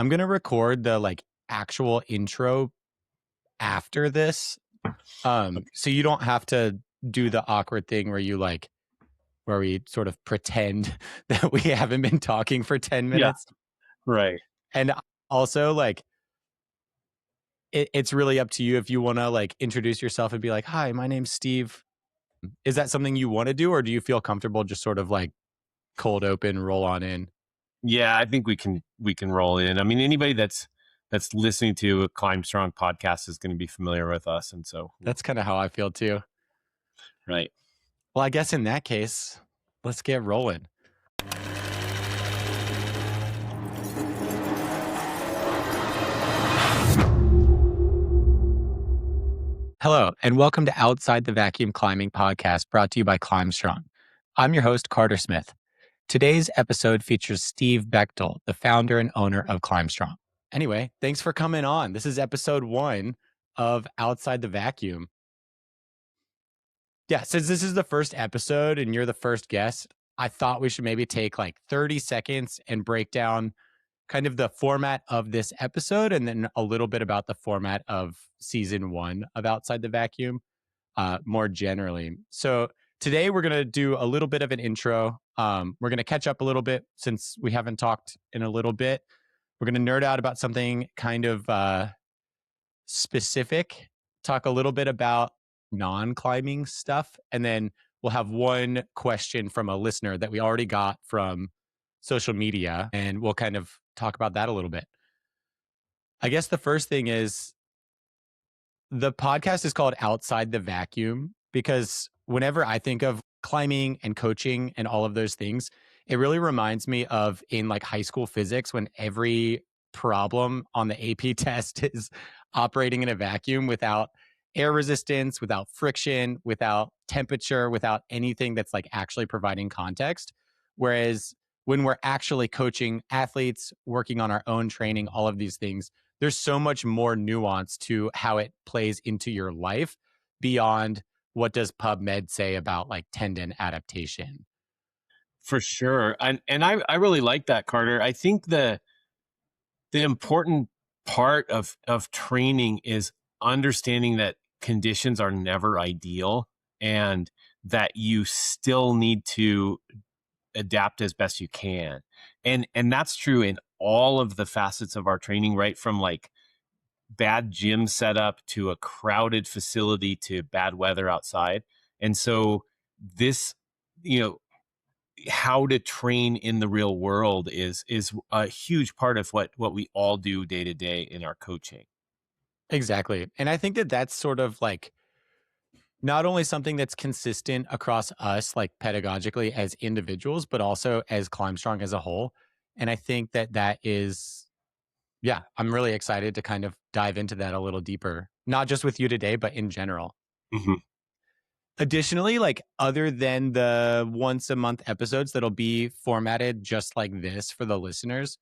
I'm going to record the like actual intro after this. So you don't have to do the awkward thing where we sort of pretend that we haven't been talking for 10 Yeah, minutes. right. And also it's really up to you if you want to like introduce yourself and be like, "Hi, my name's Steve." Is that something you want to do, or do you feel comfortable just sort of like cold open, roll on in? Yeah, I think we can roll in. I mean, anybody that's listening to a Climb Strong podcast is going to be familiar with us, and so That's kind of how I feel too. right. Well, I guess in that case, let's get rolling. Hello, and welcome to Outside the Vacuum Climbing Podcast, brought to you by Climb Strong. I'm your host, Carter Smith. Today's episode features Steve Bechtel, the founder and owner of Climb Strong. Anyway, thanks for coming on. This is episode 1 of Outside the Vacuum. Yeah, since this is the first episode and you're the first guest, I thought we should maybe take like 30 seconds and break down kind of the format of this episode and then a little bit about the format of season 1 of Outside the Vacuum more generally. So today we're going to do a little bit of an intro. We're going to catch up a little bit since we haven't talked in a little bit. We're going to nerd out about something kind of specific, talk a little bit about non-climbing stuff, and then we'll have one question from a listener that we already got from social media, and we'll kind of talk about that a little bit. I guess the first thing is the podcast is called Outside the Vacuum because whenever I think of climbing and coaching and all of those things, it really reminds me of in like high school physics when every problem on the AP test is operating in a vacuum without air resistance, without friction, without temperature, without anything that's like actually providing context. Whereas when we're actually coaching athletes, working on our own training, all of these things, there's so much more nuance to how it plays into your life beyond what does PubMed say about like tendon adaptation. For sure. And I really like that, Carter. I think the important part of training is understanding that conditions are never ideal and that you still need to adapt as best you can. And that's true in all of the facets of our training, right from like bad gym setup to a crowded facility to bad weather outside. And so this, you know, how to train in the real world is a huge part of what we all do day to day in our coaching. Exactly. And I think that that's sort of like not only something that's consistent across us, like pedagogically as individuals, but also as Climb Strong as a whole. And I think that that is, yeah, I'm really excited to kind of dive into that a little deeper, not just with you today, but in general. Mhm. Additionally, like other than the once a month episodes that'll be formatted just like this for the listeners,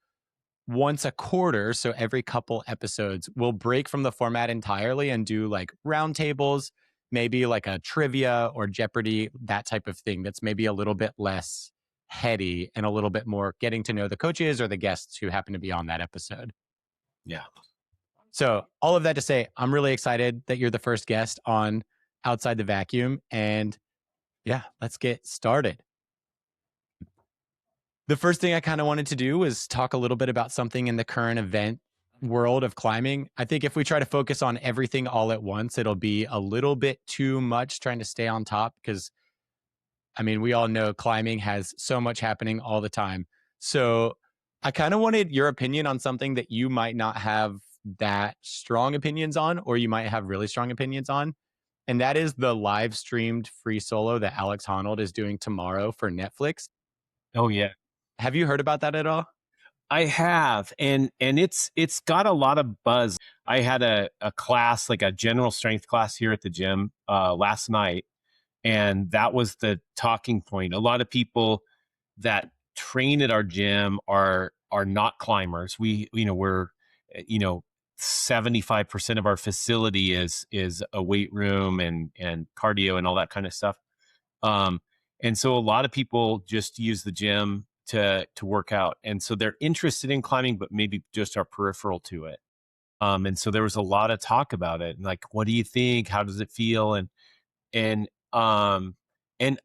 once a quarter, so every couple episodes, we'll break from the format entirely and do like roundtables, maybe like a trivia or Jeopardy, that type of thing that's maybe a little bit less heady and a little bit more getting to know the coaches or the guests who happen to be on that episode. Yeah. So, all of that to say, I'm really excited that you're the first guest on Outside the Vacuum. And yeah, let's get started. The first thing I kind of wanted to do was talk a little bit about something in the current event world of climbing. I think if we try to focus on everything all at once, it'll be a little bit too much trying to stay on top because, I mean, we all know climbing has so much happening all the time. So I kind of wanted your opinion on something that you might not have that strong opinions on, or you might have really strong opinions on. And that is the live streamed free solo that Alex Honnold is doing tomorrow for Netflix. Oh yeah. Have you heard about that at all? I have, and it's got a lot of buzz. I had a class, like a general strength class here at the gym last night, and that was the talking point. A lot of people that train at our gym are not climbers. We're 75% of our facility is a weight room and cardio and all that kind of stuff. Um, and so a lot of people just use the gym to work out, and so they're interested in climbing, but maybe just are peripheral to it. And so there was a lot of talk about it, and like, what do you think? How does it feel? And and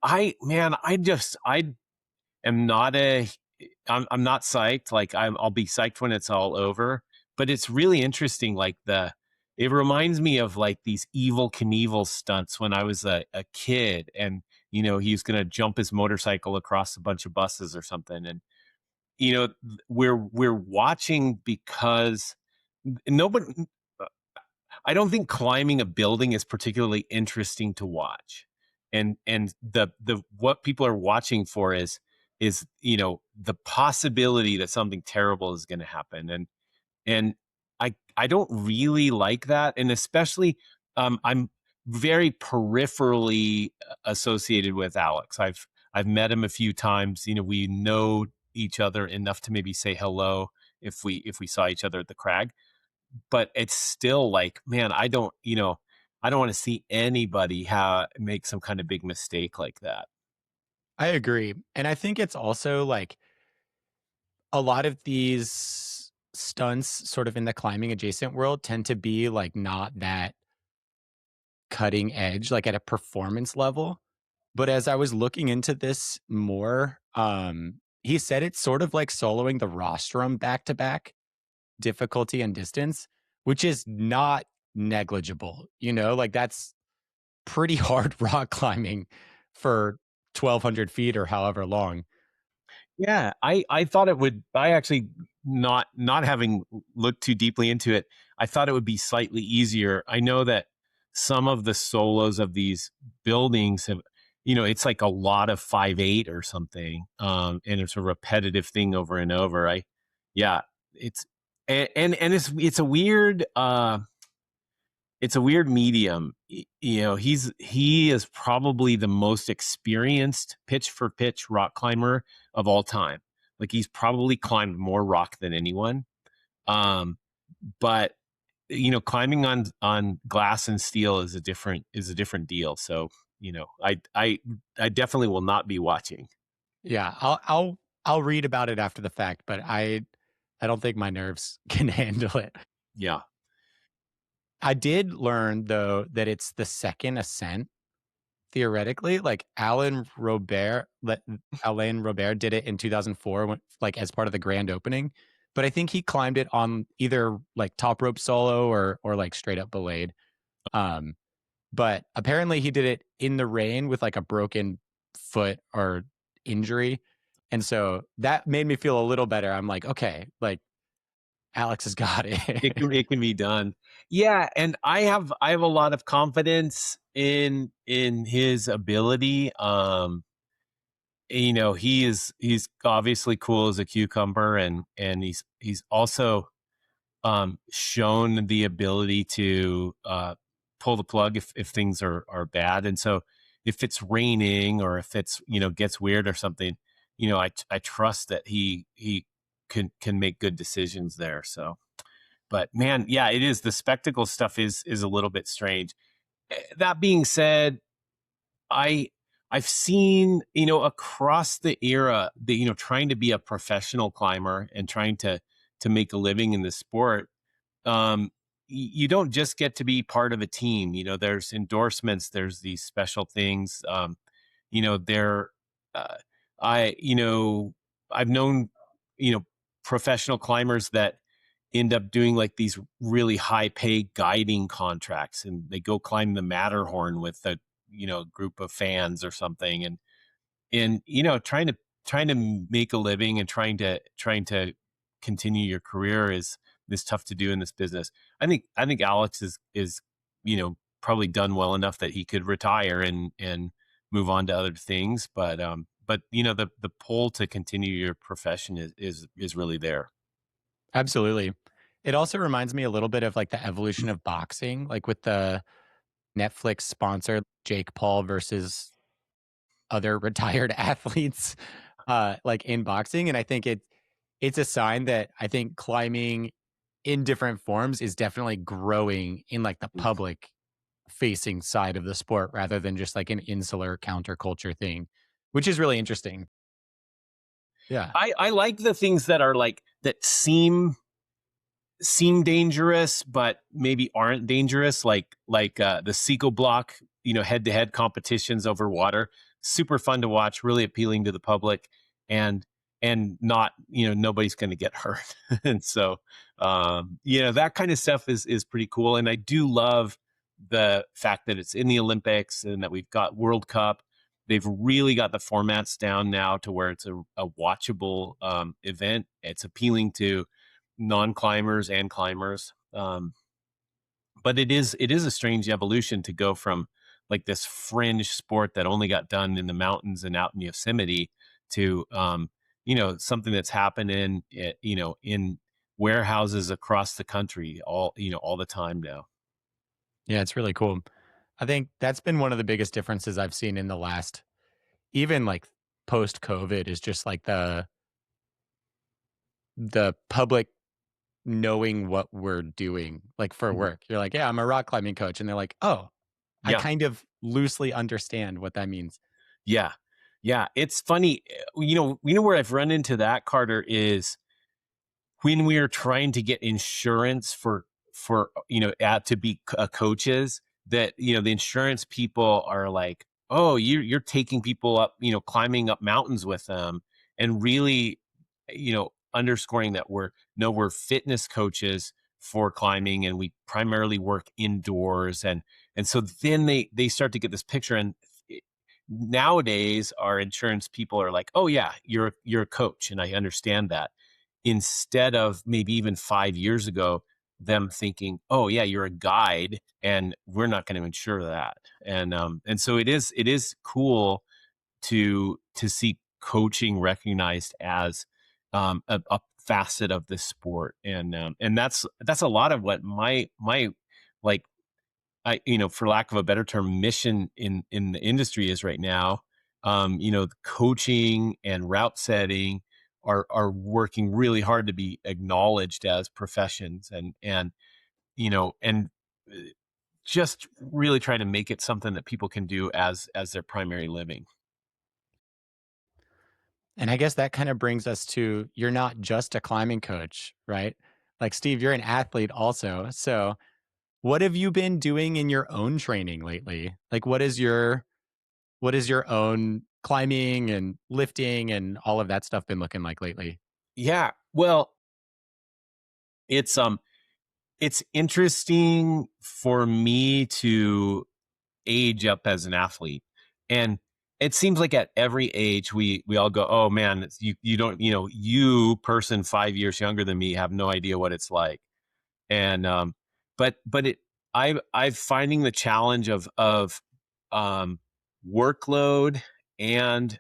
I am not a I'm not psyched. Like I'll be psyched when it's all over. But it's really interesting. Like it reminds me of like these evil Knievel stunts when I was a kid, and he's gonna jump his motorcycle across a bunch of buses or something, and we're watching because nobody. I don't think climbing a building is particularly interesting to watch. And the what people are watching for is the possibility that something terrible is going to happen. And I don't really like that, and especially I'm very peripherally associated with Alex. I've met him a few times. We know each other enough to maybe say hello if we saw each other at the crag, but it's still like, man, I don't want to see anybody make some kind of big mistake like that. I agree. And I think it's also like a lot of these stunts sort of in the climbing adjacent world tend to be like not that cutting edge, like at a performance level. But as I was looking into this more, he said it's sort of like soloing the rostrum back to back, difficulty and distance, which is not negligible. Like that's pretty hard rock climbing for 1,200 feet or however long. Yeah, I thought it would. I actually, not having looked too deeply into it, I thought it would be slightly easier. I know that some of the solos of these buildings have, it's like a lot of 5/8 or something, and it's a repetitive thing over and over. Yeah, it's and it's a weird. It's a weird medium. He is probably the most experienced pitch for pitch rock climber of all time. Like he's probably climbed more rock than anyone. Um, but climbing on glass and steel is a different deal. So I definitely will not be watching. Yeah, I'll read about it after the fact, but I don't think my nerves can handle it. Yeah. I did learn though that it's the second ascent theoretically. Like Alain Robert did it in 2004 when, like as part of the grand opening, but I think he climbed it on either like top rope solo or like straight up belayed. Um, but apparently he did it in the rain with like a broken foot or injury. And so that made me feel a little better. I'm like, okay, like Alex has got It it. can it can be done. Yeah, and I have a lot of confidence in his ability. He's obviously cool as a cucumber, and he's also shown the ability to pull the plug if things are bad. And so if it's raining or if it's gets weird or something, I trust that he can make good decisions there. So, but man, yeah, it is, the spectacle stuff is a little bit strange. That being said, I I've seen, across the era, that trying to be a professional climber and trying to make a living in the sport. You don't just get to be part of a team. There's endorsements, there's these special things. There, uh, I, I've known, you know, professional climbers that end up doing like these really high pay guiding contracts, and they go climb the Matterhorn with a, group of fans or something. And trying to make a living and trying to continue your career is tough to do in this business. I think Alex is probably done well enough that he could retire and move on to other things, but the pull to continue your profession is really there. Absolutely. It also reminds me a little bit of like the evolution of boxing, like with the Netflix sponsored Jake Paul versus other retired athletes, like in boxing. And I think it's a sign that I think climbing in different forms is definitely growing in like the public facing side of the sport rather than just like an insular counterculture thing, which is really interesting. Yeah. I like the things that are like that seem dangerous but maybe aren't dangerous, like the Seco block, head to head competitions over water. Super fun to watch, really appealing to the public, and not, nobody's going to get hurt. And so that kind of stuff is pretty cool. And I do love the fact that it's in the Olympics and that we've got World Cup. They've really got the formats down now to where it's a watchable event. It's appealing to non-climbers and climbers. But it is a strange evolution to go from like this fringe sport that only got done in the mountains and out in Yosemite to something that's happening in warehouses across the country all the time now. Yeah, it's really cool. I think that's been one of the biggest differences I've seen in the last, even like post COVID, is just like the public knowing what we're doing, like for Mhm. work. You're like, yeah, I'm a rock climbing coach. And they're like, oh, I Yeah. kind of loosely understand what that means. Yeah. Yeah. It's funny. Where I've run into that, Carter, is when we are trying to get insurance to be coaches, that the insurance people are like, oh, you're taking people up, climbing up mountains with them, and really underscoring that we're fitness coaches for climbing, and we primarily work indoors. And so then they start to get this picture. And nowadays our insurance people are like, oh yeah, you're a coach, and I understand that, instead of maybe even 5 years ago, them thinking, "Oh yeah, you're a guide, and we're not going to insure that." And so it is cool to see coaching recognized as a facet of this sport. And that's a lot of what my like for lack of a better term, mission in the industry is right now. Coaching and route setting are working really hard to be acknowledged as professions, and uh, just really trying to make it something that people can do as their primary living. And I guess that kind of brings us to, you're not just a climbing coach, right? Like Steve, you're an athlete also. So what have you been doing in your own training lately? Like what is your own climbing and lifting and all of that stuff been looking like lately? Yeah, well, it's it's interesting for me to age up as an athlete. And it seems like at every age we all go, oh man, you don't, you person 5 years younger than me have no idea what it's like. And but it I've finding the challenge of um workload and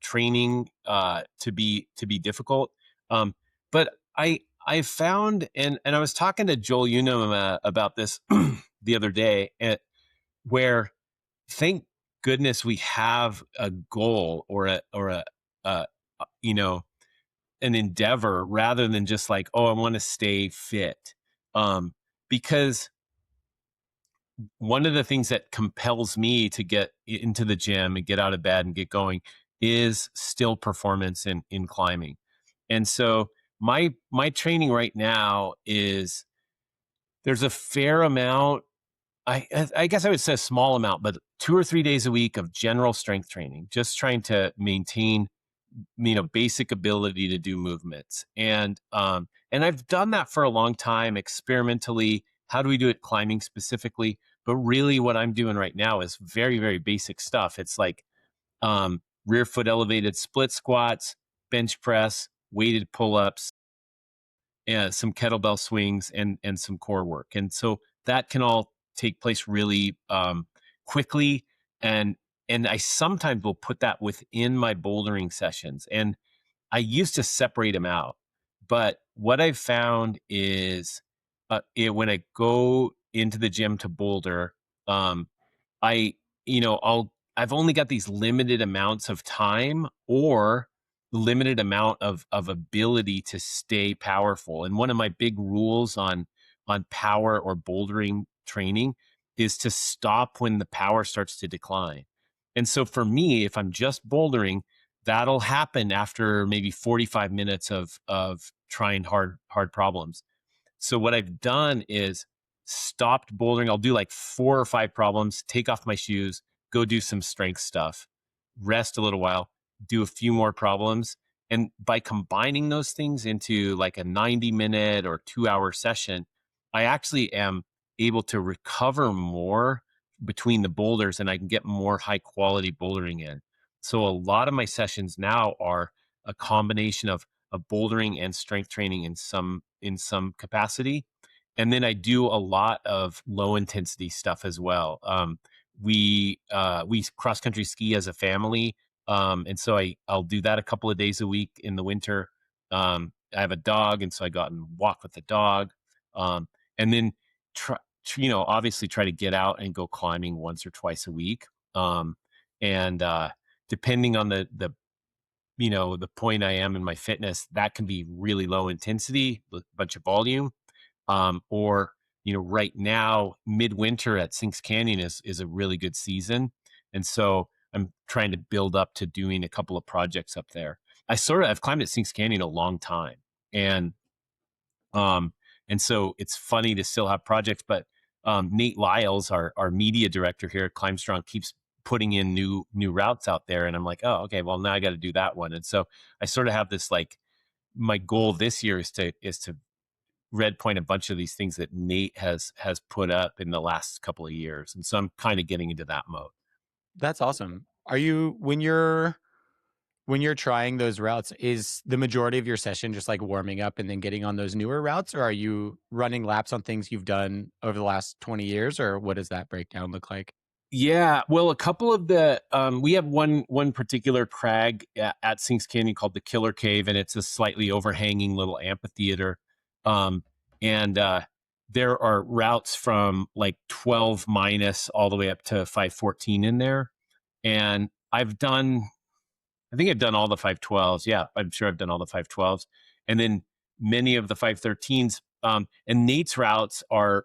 training to be difficult. But I found, and I was talking to Joel Unum about this the other day, where thank goodness we have a goal or a you know an endeavor, rather than just like, oh, I want to stay fit. um because one of the things that compels me to get into the gym and get out of bed and get going is still performance in climbing. And so my training right now is, there's a fair amount, I guess I would say a small amount, but 2 or 3 days a week of general strength training, just trying to maintain, basic ability to do movements. And I've done that for a long time experimentally. How do we do it climbing specifically? But really what I'm doing right now is very, very basic stuff. It's like rear foot elevated split squats, bench press, weighted pull-ups, some kettlebell swings, and some core work. And so that can all take place really quickly. And I sometimes will put that within my bouldering sessions. And I used to separate them out, but what I've found is, when I go into the gym to boulder, um, I, I've only got these limited amounts of time, or limited amount of ability to stay powerful. And one of my big rules on power or bouldering training is to stop when the power starts to decline. And so for me, if I'm just bouldering, that'll happen after maybe 45 minutes of trying hard problems. So what I've done is stopped bouldering. I'll do like 4 or 5 problems, take off my shoes, go do some strength stuff, rest a little while, do a few more problems. And by combining those things into like a 90-minute or 2 hour session, I actually am able to recover more between the boulders and I can get more high quality bouldering in. So a lot of my sessions now are a combination of bouldering and strength training in some capacity. And then I do a lot of low intensity stuff as well. We cross country ski as a family, and so I'll do that a couple of days a week in the winter. I have a dog, and so I go out and walk with the dog, and then try obviously try to get out and go climbing once or twice a week. And depending on the point I am in my fitness, that can be really low intensity, a bunch of volume, or right now, midwinter at Sinks Canyon is a really good season, and so I'm trying to build up to doing a couple of projects up there. I've climbed at Sinks Canyon a long time, and um, and so it's funny to still have projects, but Nate Lyles, our media director here at Climbstrong, keeps putting in new routes out there, and I'm like, oh, okay, well now I got to do that one, and so I sort of have this like my goal this year is to red point a bunch of these things that Nate has put up in the last couple of years, and so I'm kind of getting into that mode. That's awesome. Are you when you're trying those routes, is the majority of your session just like warming up and then getting on those newer routes, or are you running laps on things you've done over the last 20 years, or what does that breakdown look like? Yeah, well, a couple of the we have one particular crag at Sinks Canyon called the Killer Cave, and it's a slightly overhanging little amphitheater. Um, and there are routes from like 12 minus all the way up to 514 in there. And I think I've done all the 512s. Yeah, I'm sure I've done all the 512s. And then many of the 513s. And Nate's routes are,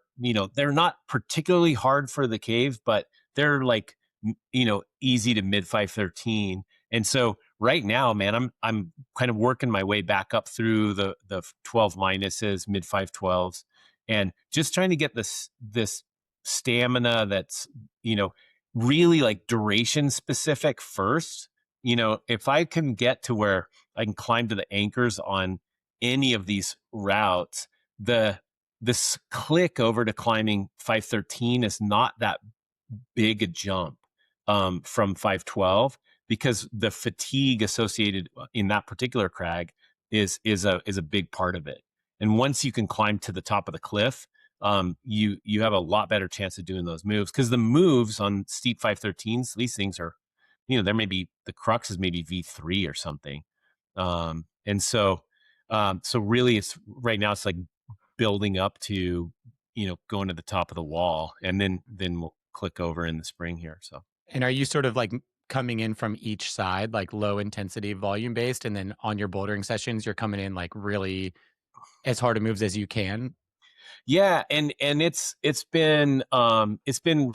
they're not particularly hard for the cave, but they're like, easy to mid 513. And so right now, man, I'm kind of working my way back up through the 12 minuses, mid 512s, and just trying to get this stamina that's, really like duration specific first. If I can get to where I can climb to the anchors on any of these routes, the this click over to climbing 513 is not that big a jump from 512 because the fatigue associated in that particular crag is a big part of it. And once you can climb to the top of the cliff, you have a lot better chance of doing those moves because the moves on steep 513s, these things are, there may be the crux is maybe V3 or something. And so really it's right now it's like building up to, going to the top of the wall, and then we'll click over in the spring here. So And are you sort of like coming in from each side, like low intensity volume based, and then on your bouldering sessions, you're coming in like really as hard of moves as you can? yeah, and it's been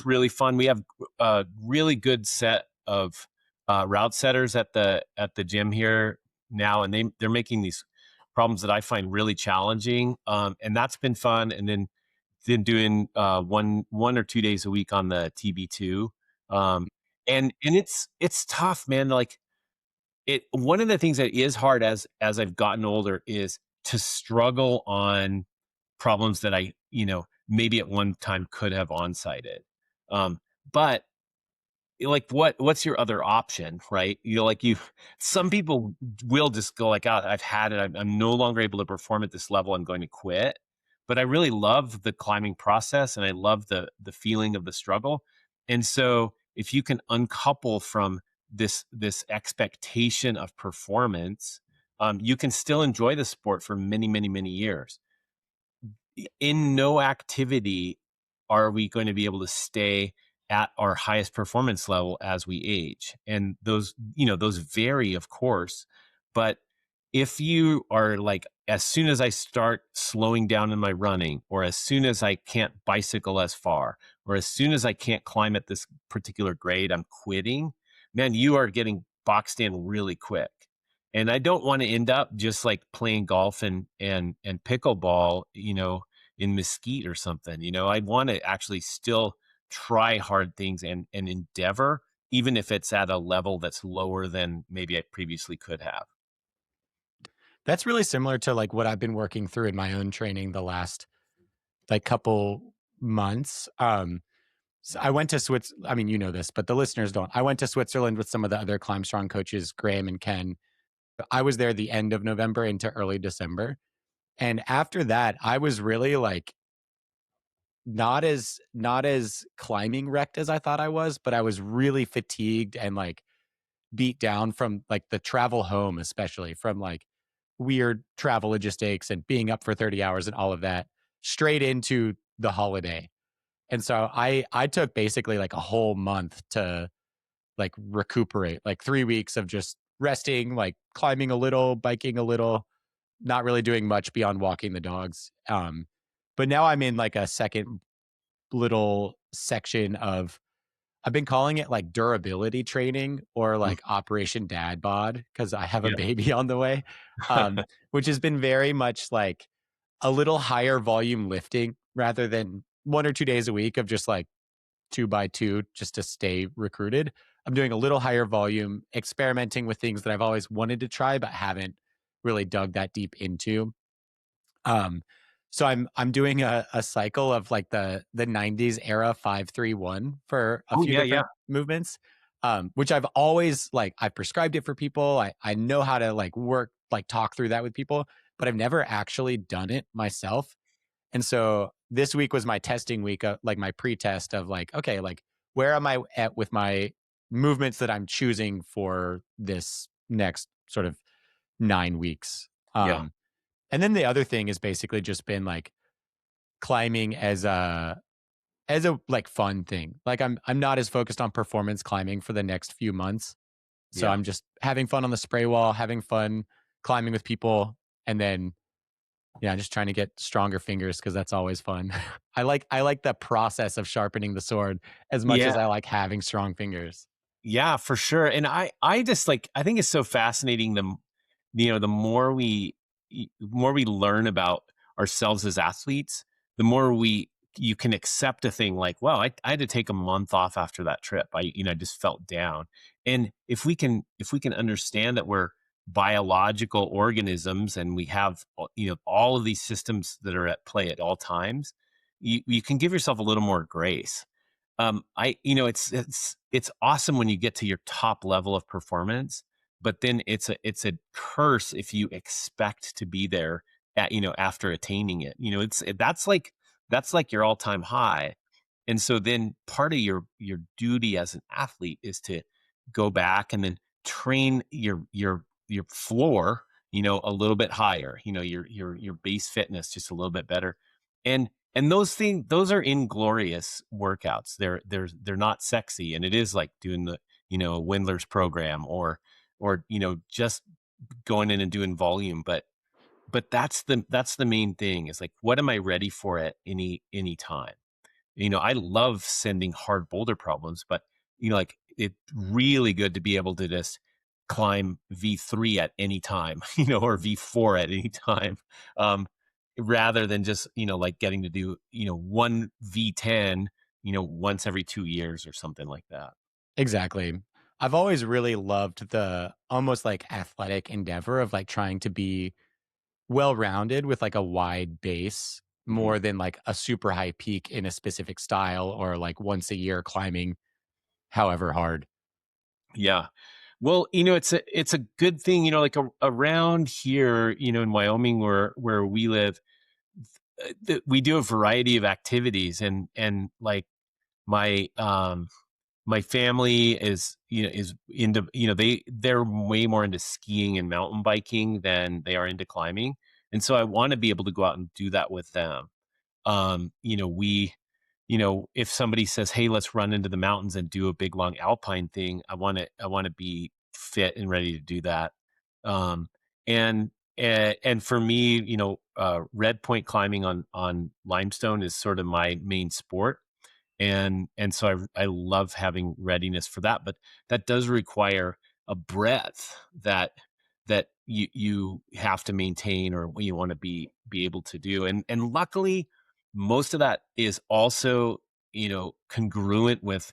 really fun. We have a really good set of route setters at the gym here now, and they're making these problems that I find really challenging, and that's been fun. And then doing one or 2 days a week on the TB2, and it's tough, man. Like one of the things that is hard as I've gotten older is to struggle on problems that I, maybe at one time could have on-sighted. But like what's your other option, right? Like some people will just go like, oh, I've had it. I'm no longer able to perform at this level. I'm going to quit. But I really love the climbing process and I love the feeling of the struggle. And so if you can uncouple from this expectation of performance, you can still enjoy the sport for many, many, many years. In no activity are we going to be able to stay at our highest performance level as we age. And those vary, of course. But if you are like, as soon as I start slowing down in my running, or as soon as I can't bicycle as far, or as soon as I can't climb at this particular grade, I'm quitting, man, you are getting boxed in really quick. And I don't want to end up just like playing golf and pickleball, in Mesquite or something. I want to actually still try hard things and endeavor, even if it's at a level that's lower than maybe I previously could have. That's really similar to like what I've been working through in my own training the last like couple months. So I went to Switzerland. I mean, you know this, but the listeners don't. I went to Switzerland with some of the other Climb Strong coaches, Graham and Ken. I was there the end of November into early December. And after that, I was really like not as climbing wrecked as I thought I was, but I was really fatigued and like beat down from like the travel home, especially from like weird travel logistics and being up for 30 hours and all of that, straight into the holiday. And so I took basically like a whole month to like recuperate, like 3 weeks of just resting, like climbing a little, biking a little, not really doing much beyond walking the dogs. But now I'm in like a second little section of I've been calling it like durability training or Mm, like Operation Dad Bod because I have a yeah. baby on the way, which has been very much like a little higher volume lifting rather than 1 or 2 days a week of just like 2 by 2 just to stay recruited. I'm doing a little higher volume, experimenting with things that I've always wanted to try but haven't really dug that deep into. Um, so I'm doing a cycle of like the 90s era 5-3-1 for a Oh, few yeah, yeah. different movements. Which I've always like I've prescribed it for people. I know how to like work like talk through that with people, but I've never actually done it myself. And so this week was my testing week, like my pre-test of like, okay, like where am I at with my movements that I'm choosing for this next sort of 9 weeks. Yeah. And then the other thing has basically just been like climbing as a like fun thing. Like I'm not as focused on performance climbing for the next few months. So Yeah. I'm just having fun on the spray wall, having fun climbing with people, and then yeah, just trying to get stronger fingers because that's always fun. I like the process of sharpening the sword as much Yeah. as I like having strong fingers. Yeah, for sure. And I just like I think it's so fascinating the more we learn about ourselves as athletes, the more we you can accept a thing like, well, I had to take a month off after that trip. I just felt down. And if we can understand that we're biological organisms and we have all of these systems that are at play at all times, you can give yourself a little more grace. It's awesome when you get to your top level of performance, but then it's a curse if you expect to be there after attaining it. That's like your all-time high. And so then part of your duty as an athlete is to go back and then train your floor, a little bit higher, your base fitness just a little bit better. And those are inglorious workouts. They're not sexy, and it is like doing the Windler's program or just going in and doing volume. But that's the main thing is like, what am I ready for at any time? I love sending hard boulder problems, but like it's really good to be able to just climb V3 at any time, or V4 at any time. Um, Rather than just, like getting to do, one V10, once every 2 years or something like that. Exactly. I've always really loved the almost like athletic endeavor of like trying to be well-rounded with like a wide base Mhm. more than like a super high peak in a specific style or like once a year climbing however hard. Yeah. Well, it's a good thing, like around here, in Wyoming where we live, we do a variety of activities and like my my family is into they're way more into skiing and mountain biking than they are into climbing, and so I want to be able to go out and do that with them. We if somebody says, hey, let's run into the mountains and do a big long alpine thing, I want to be fit and ready to do that. um and and for me, red point climbing on limestone is sort of my main sport, and so I love having readiness for that, but that does require a breadth that you have to maintain or you want to be able to do. And luckily, most of that is also, congruent with,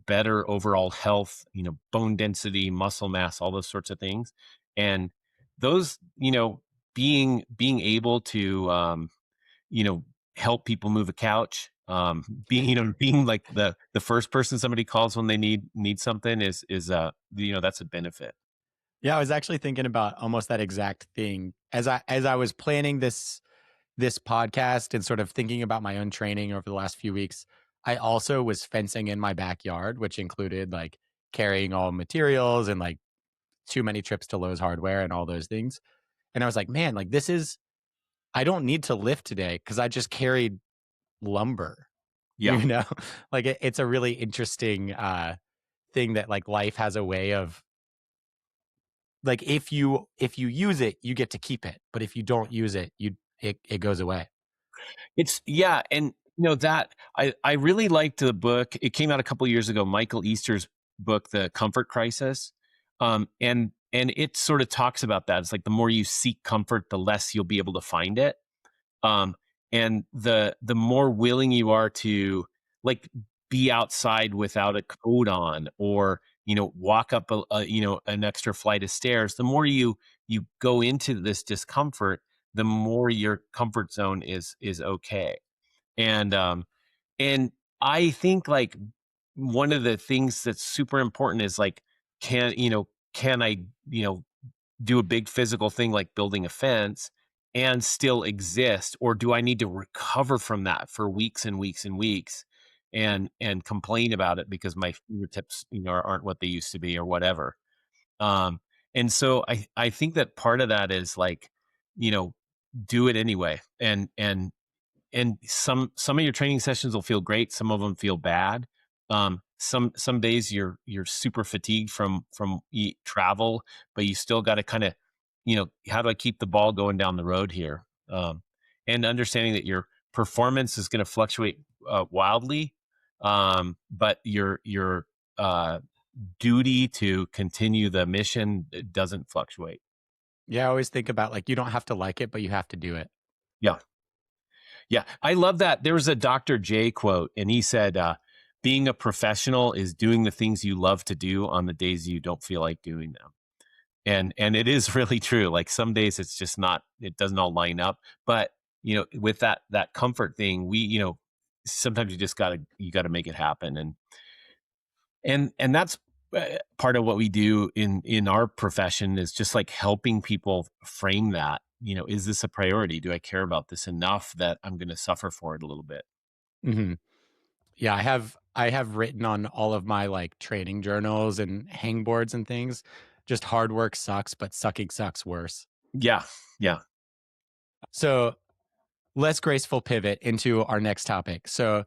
better overall health, bone density, muscle mass, all those sorts of things. And those, being able to, you know, help people move a couch, being like the first person somebody calls when they need something is that's a benefit. Yeah, I was actually thinking about almost that exact thing as I was planning this podcast and sort of thinking about my own training over the last few weeks. I also was fencing in my backyard, which included like carrying all materials and like too many trips to Lowe's Hardware and all those things. And I was like, man, like this is I don't need to lift today because I just carried lumber, Yeah. like it's a really interesting thing that like life has a way of like if you use it, you get to keep it. But if you don't use it, it goes away. It's yeah, and that I really liked the book. It came out a couple years ago, Michael Easter's book, The Comfort Crisis. And it sort of talks about that. It's like the more you seek comfort, the less you'll be able to find it. Um, and the more willing you are to like be outside without a coat on, or walk up an extra flight of stairs, the more you go into this discomfort, the more your comfort zone is okay. And um and I think like one of the things that's super important is like, can I do a big physical thing like building a fence and still exist, or do I need to recover from that for weeks and weeks and weeks and complain about it because my fingertips aren't what they used to be or whatever. Um and so I think that part of that is like, you know do it anyway. And some of your training sessions will feel great, some of them feel bad. Some days you're super fatigued from travel, but you still got to kind of, how do I keep the ball going down the road here? And understanding that your performance is going to fluctuate wildly, but your duty to continue the mission doesn't fluctuate. Yeah, I always think about like you don't have to like it, but you have to do it. Yeah. Yeah, I love that. There was a Dr. J quote, and he said, being a professional is doing the things you love to do on the days you don't feel like doing them. And it is really true. Like some days it's just not, it doesn't all line up. But, with that comfort thing, sometimes you gotta make it happen. And that's part of what we do in our profession, is just like helping people frame that. Is this a priority? Do I care about this enough that I'm going to suffer for it a little bit? Hmm. Yeah, I have written on all of my like training journals and hang boards and things. Just hard work sucks, but sucking sucks worse. Yeah, yeah, So less graceful pivot into our next topic. So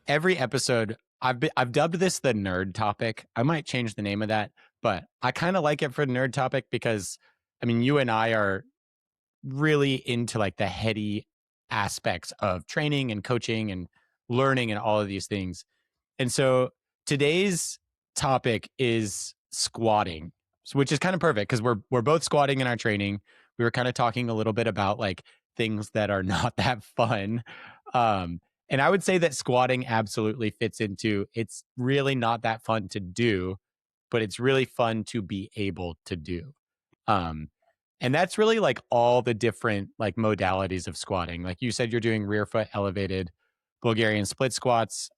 every episode, I've dubbed this the nerd topic. I might change the name of that, but I kind of like it for the nerd topic because I mean, you and I are really into like the heady aspects of training and coaching and learning and all of these things. And so today's topic is squatting, which is kind of perfect because we're both squatting in our training. We were kind of talking a little bit about like things that are not that fun. And I would say that squatting absolutely fits into it's really not that fun to do, but it's really fun to be able to do. Um, and that's really like all the different like modalities of squatting. Like you said, you're doing rear foot elevated Bulgarian split squats.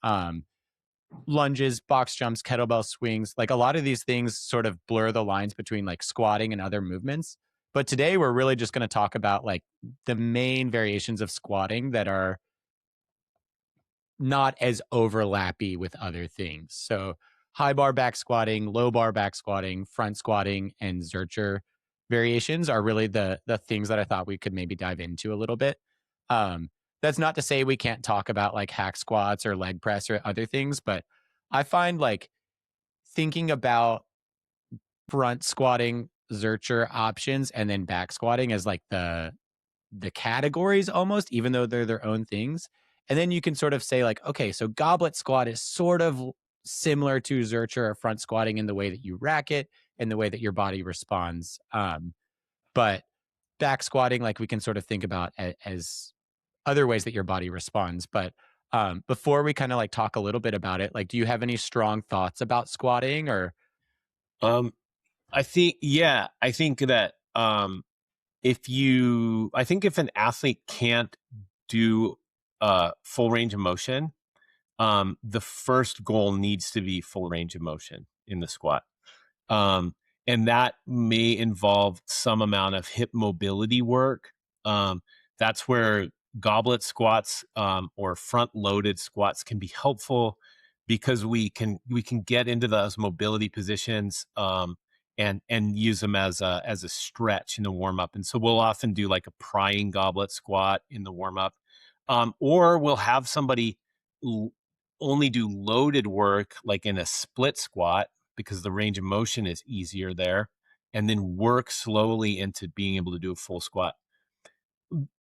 Lunges, box jumps, kettlebell swings. Like a lot of these things sort of blur the lines between like squatting and other movements. But today we're really just going to talk about like the main variations of squatting that are not as overlappy with other things. So high bar back squatting, low bar back squatting, front squatting, and Zercher variations are really the things that I thought we could maybe dive into a little bit. That's not to say we can't talk about like hack squats or leg press or other things, but I find like thinking about front squatting, Zercher options, and then back squatting as like the categories almost, even though they're their own things. And then you can sort of say like, okay, so goblet squat is sort of similar to Zercher or front squatting in the way that you rack it and the way that your body responds. But back squatting, like we can sort of think about as other ways that your body responds. But before we kind of like talk a little bit about it, like, do you have any strong thoughts about squatting or? Um, I think that I think if an athlete can't do full range of motion, the first goal needs to be full range of motion in the squat. Um, and that may involve some amount of hip mobility work. That's where goblet squats or front loaded squats can be helpful because we can get into those mobility positions and use them as a stretch in the warm up. And so we'll often do like a prying goblet squat in the warm up, or we'll have somebody l- only do loaded work like in a split squat because the range of motion is easier there, and then work slowly into being able to do a full squat.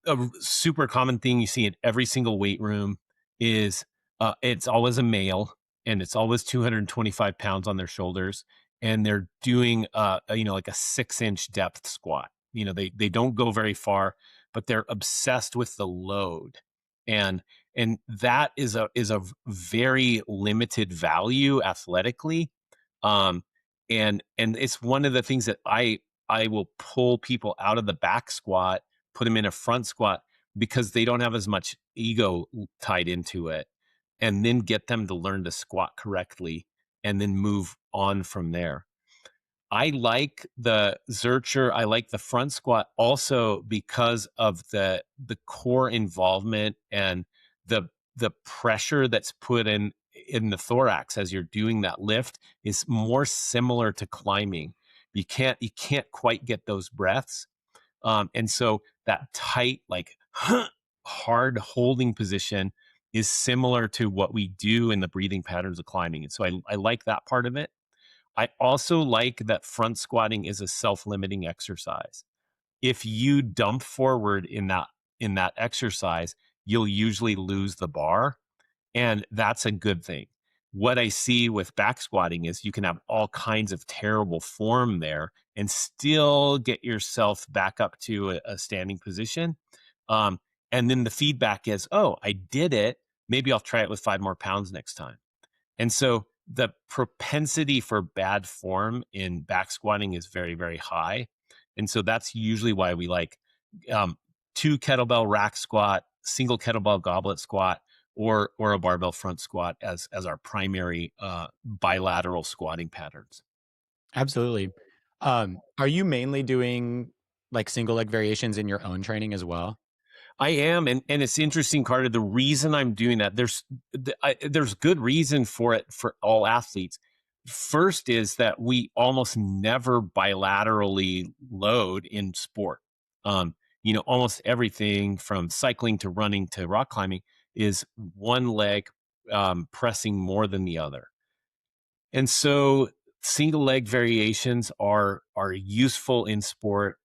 A super common thing you see in every single weight room is it's always a male and it's always 225 pounds on their shoulders, and they're doing like a 6-inch depth squat. They don't go very far, but they're obsessed with the load. And that is a very limited value athletically. Um and and it's one of the things that I will pull people out of the back squat, put them in a front squat because they don't have as much ego tied into it, and then get them to learn to squat correctly and then move on from there. I like the Zercher. I like the front squat also because of the core involvement and the the pressure that's put in the thorax as you're doing that lift is more similar to climbing. You can't quite get those breaths, and so that tight, like hard holding position is similar to what we do in the breathing patterns of climbing. And so I like that part of it. I also like that front squatting is a self-limiting exercise. If you dump forward in that exercise, you'll usually lose the bar, and that's a good thing. What I see with back squatting is you can have all kinds of terrible form there and still get yourself back up to a standing position. Um, and then the feedback is, oh, I did it. Maybe I'll try it with 5 more pounds next time. And so the propensity for bad form in back squatting is very, very high. And so that's usually why we like um, two kettlebell rack squat, single kettlebell goblet squat, or a barbell front squat as our primary bilateral squatting patterns. Absolutely. Are you mainly doing like single leg variations in your own training as well? I am, and it's interesting, Carter. The reason I'm doing that, there's good reason for it for all athletes. First is that we almost never bilaterally load in sport. Almost everything from cycling to running to rock climbing is one leg pressing more than the other. And so single leg variations are useful in sport.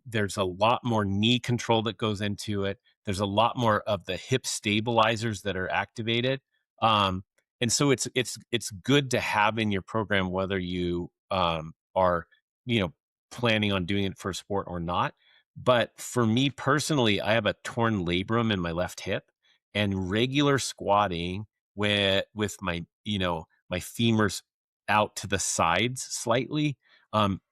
There's a lot more knee control that goes into it. There's a lot more of the hip stabilizers that are activated. And so it's good to have in your program whether you are you know planning on doing it for sport or not. But for me personally, I have a torn labrum in my left hip, and regular squatting with my femurs out to the sides slightly,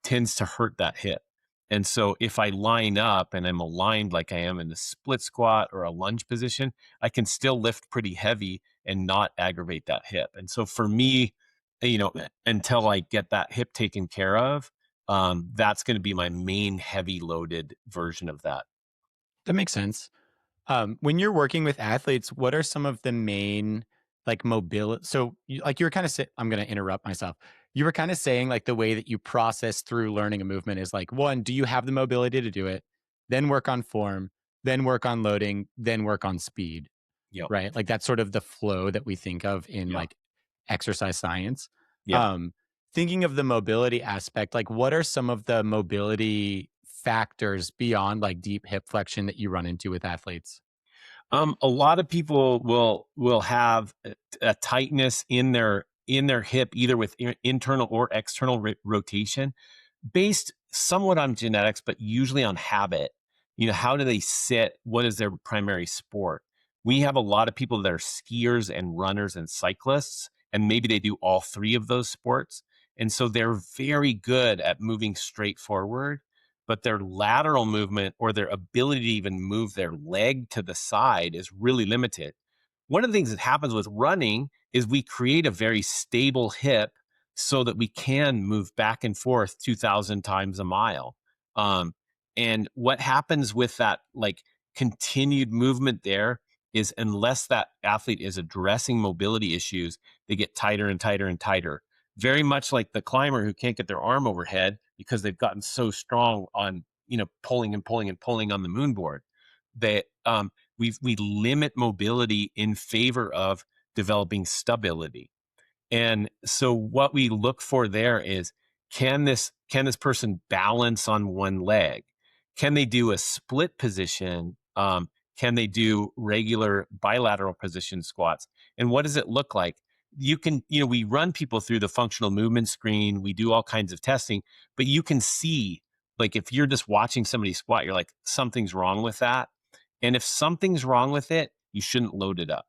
tends to hurt that hip. And so if I line up and I'm aligned like I am in the split squat or a lunge position, I can still lift pretty heavy and not aggravate that hip. And so for me, until I get that hip taken care of, that's going to be my main heavy loaded version of that. That makes sense. When you're working with athletes, what are some of the main like mobility? So, like you were kind of I'm going to interrupt myself. You were kind of saying like the way that you process through learning a movement is like, one, do you have the mobility to do it? Then work on form, then work on loading, then work on speed, Yep. right? Like that's sort of the flow that we think of in Yeah. like exercise science. Yeah. Um, Thinking of the mobility aspect, like what are some of the mobility factors beyond like deep hip flexion that you run into with athletes? A lot of people will have a tightness in their in their hip, either with internal or external rotation, based somewhat on genetics, but usually on habit. How do they sit? What is their primary sport? We have a lot of people that are skiers and runners and cyclists, and maybe they do all three of those sports. And so they're very good at moving straight forward, but their lateral movement or their ability to even move their leg to the side is really limited. One of the things that happens with running is we create a very stable hip so that we can move back and forth 2,000 times a mile. Um, and what happens with that, like, continued movement there, is unless that athlete is addressing mobility issues, they get tighter and tighter and tighter. Very much like the climber who can't get their arm overhead because they've gotten so strong on, pulling and pulling and pulling on the moon board. That we limit mobility in favor of developing stability. And so what we look for there is, can this person balance on one leg? Can they do a split position? Can they do regular bilateral position squats? And what does it look like? We run people through the functional movement screen. We do all kinds of testing, but you can see, like, if you're just watching somebody squat, you're like, something's wrong with that. And if something's wrong with it, you shouldn't load it up.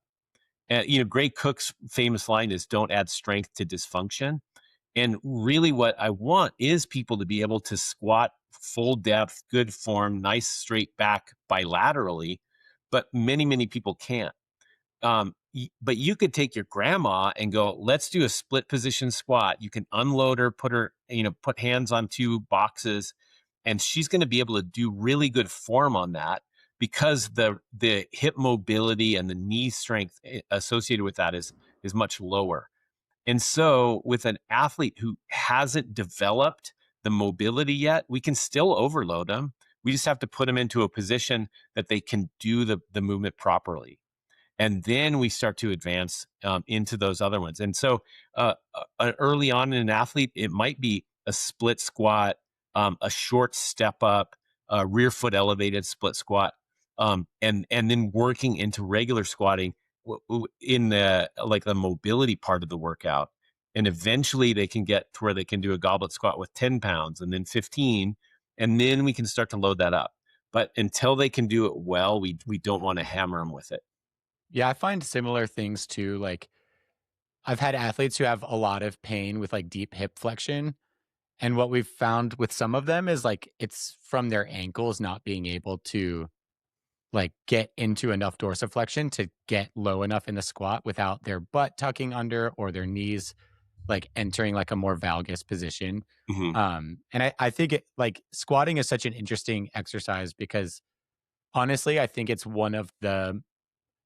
Gray Cook's famous line is, "Don't add strength to dysfunction." And really, what I want is people to be able to squat full depth, good form, nice straight back bilaterally, but many, many people can't. But you could take your grandma and go, let's do a split position squat. You can unload her, put hands on two boxes, and she's going to be able to do really good form on that, because the hip mobility and the knee strength associated with that is much lower. And so with an athlete who hasn't developed the mobility yet, we can still overload them. We just have to put them into a position that they can do the movement properly. And then we start to advance into those other ones. And so early on in an athlete, it might be a split squat, a short step up, a rear foot elevated split squat, and then working into regular squatting in the mobility part of the workout. And eventually they can get to where they can do a goblet squat with 10 pounds and then 15, and then we can start to load that up. But until they can do it well, we don't want to hammer them with it. Yeah, I find similar things too. Like, I've had athletes who have a lot of pain with like deep hip flexion. And what we've found with some of them is like it's from their ankles not being able to like get into enough dorsiflexion to get low enough in the squat without their butt tucking under or their knees like entering like a more valgus position. Mhm. And I think it like squatting is such an interesting exercise because honestly, I think it's one of the,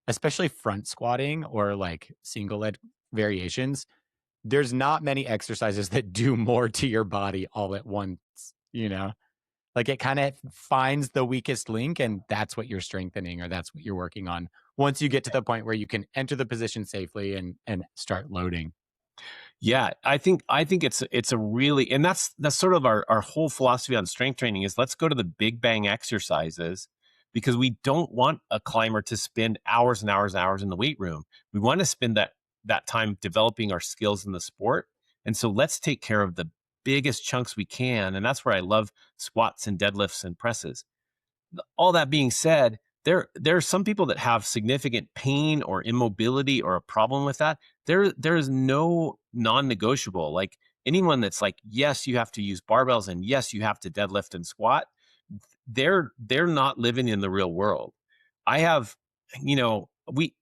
especially front squatting or like single leg variations, there's not many exercises that do more to your body all at once, you know? Like it kind of finds the weakest link and that's what you're strengthening or that's what you're working on. Once you get to the point where you can enter the position safely and start loading. Yeah, I think it's a really, and that's sort of our whole philosophy on strength training is, let's go to the big bang exercises, because we don't want a climber to spend hours and hours and hours in the weight room. We want to spend that time developing our skills in the sport. And so let's take care of the biggest chunks we can, and that's where I love squats and deadlifts and presses. All that being said, there are some people that have significant pain or immobility or a problem with that. There is no non-negotiable. Like, anyone that's like, yes, you have to use barbells, and yes, you have to deadlift and squat, they're not living in the real world. I have, we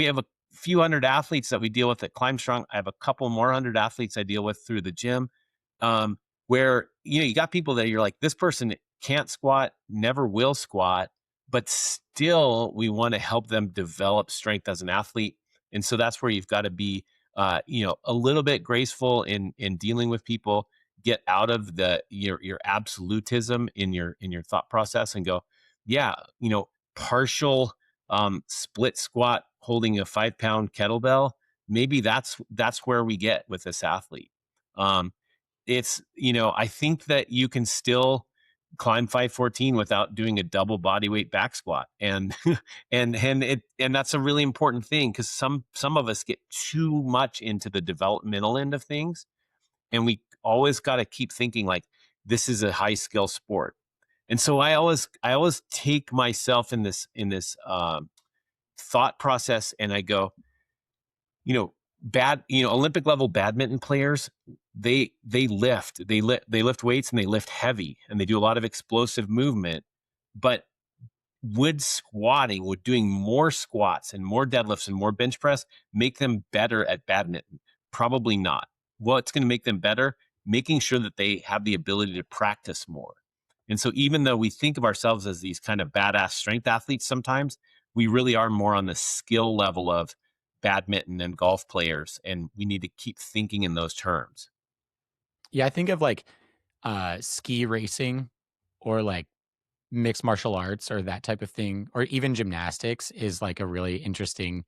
have a few hundred athletes that we deal with at Climb Strong. I have a couple more hundred athletes I deal with through the gym, where you got people that you're like, this person can't squat, never will squat, but still we want to help them develop strength as an athlete. And so that's where you've got to be, a little bit graceful in dealing with people. Get out of your absolutism in your thought process and go, yeah, partial split squat holding a 5-pound kettlebell. Maybe that's where we get with this athlete. Um, I think that you can still climb 514 without doing a double body weight back squat. And and that's a really important thing, because some of us get too much into the developmental end of things, and we always got to keep thinking like this is a high skill sport. And so I always take myself in this thought process, and I go, Olympic level badminton players, they lift weights, and they lift heavy, and they do a lot of explosive movement. But would doing more squats and more deadlifts and more bench press make them better at badminton? Probably not. What's going to make them better? Making sure that they have the ability to practice more. And so even though we think of ourselves as these kind of badass strength athletes, sometimes we really are more on the skill level of badminton and golf players, and we need to keep thinking in those terms. Yeah, I think of like ski racing or like mixed martial arts or that type of thing, or even gymnastics is like a really interesting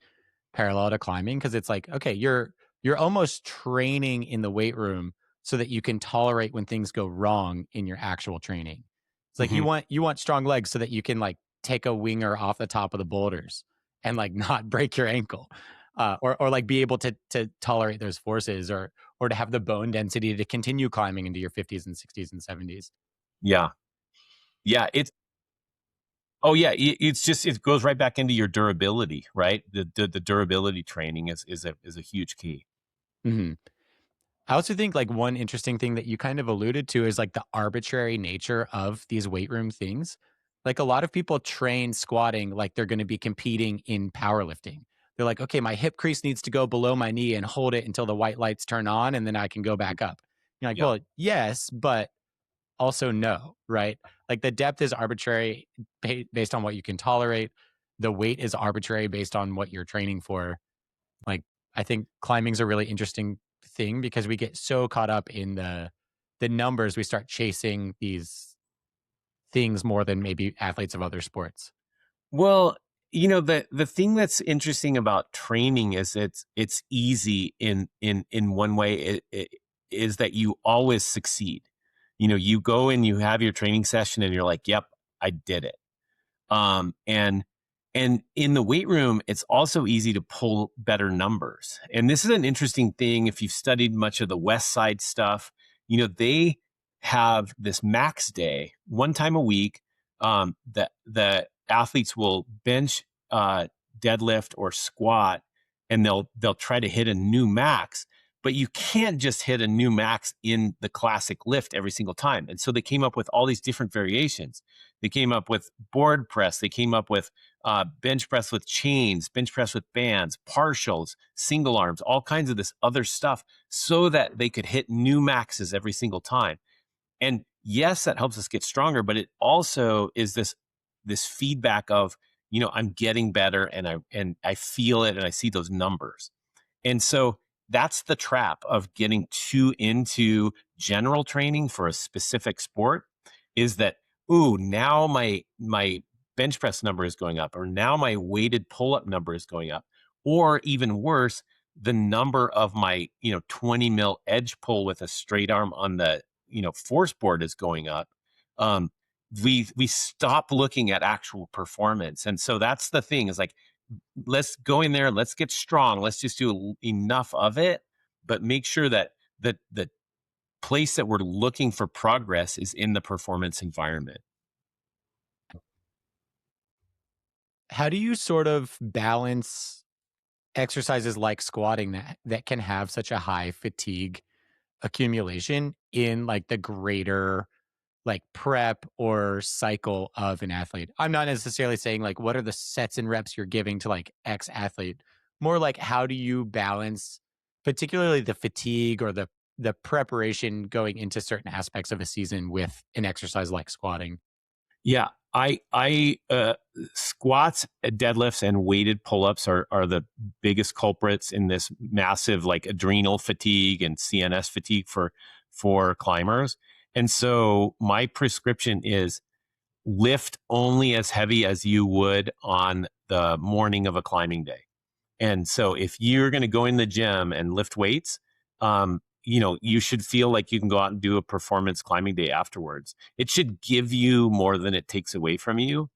parallel to climbing, because it's like, okay, you're almost training in the weight room so that you can tolerate when things go wrong in your actual training. It's like Hmm. you want strong legs so that you can like take a winger off the top of the boulders and like not break your ankle. Or like be able to tolerate those forces, or to have the bone density to continue climbing into your 50s and 60s and 70s. Yeah. Yeah. Oh yeah, it's just, it goes right back into your durability, right? The durability training is a huge key. Mhm. I also think like one interesting thing that you kind of alluded to is like the arbitrary nature of these weight room things. Like a lot of people train squatting like they're going to be competing in powerlifting. They're like, okay, my hip crease needs to go below my knee and hold it until the white lights turn on and then I can go back up. You're like, Yeah. well, yes, but also no, right? Like the depth is arbitrary based on what you can tolerate. The weight is arbitrary based on what you're training for. Like, I think climbing's a really interesting thing because we get so caught up in the numbers, we start chasing these things more than maybe athletes of other sports. Well, the thing that's interesting about training is it's easy in one way, is that you always succeed. You go and you have your training session, and you're like, "Yep, I did it." And in the weight room, it's also easy to pull better numbers. And this is an interesting thing. If you've studied much of the West Side stuff, they have this max day one time a week. That the athletes will bench, deadlift, or squat, and they'll try to hit a new max. But you can't just hit a new max in the classic lift every single time. And so they came up with all these different variations. They came up with board press. They came up with bench press with chains, bench press with bands, partials, single arms, all kinds of this other stuff, so that they could hit new maxes every single time. And yes, that helps us get stronger, but it also is this feedback of, I'm getting better, and I feel it, and I see those numbers. And so that's the trap of getting too into general training for a specific sport, is that, ooh, now my bench press number is going up, or now my weighted pull-up number is going up, or even worse, the number of my 20 mil edge pull with a straight arm on the force board is going up. um we stop looking at actual performance. And so that's the thing, is like, let's go in there, let's get strong, let's just do enough of it, but make sure that the place that we're looking for progress is in the performance environment. How do you sort of balance exercises like squatting that can have such a high fatigue accumulation in like the greater like prep or cycle of an athlete? I'm not necessarily saying like what are the sets and reps you're giving to like X athlete. More like how do you balance particularly the fatigue or the preparation going into certain aspects of a season with an exercise like squatting? Yeah, I squats, deadlifts, and weighted pull-ups are the biggest culprits in this massive, like, adrenal fatigue and CNS fatigue for climbers. And so my prescription is lift only as heavy as you would on the morning of a climbing day. And so if you're going to go in the gym and lift weights, you should feel like you can go out and do a performance climbing day afterwards. It should give you more than it takes away from you.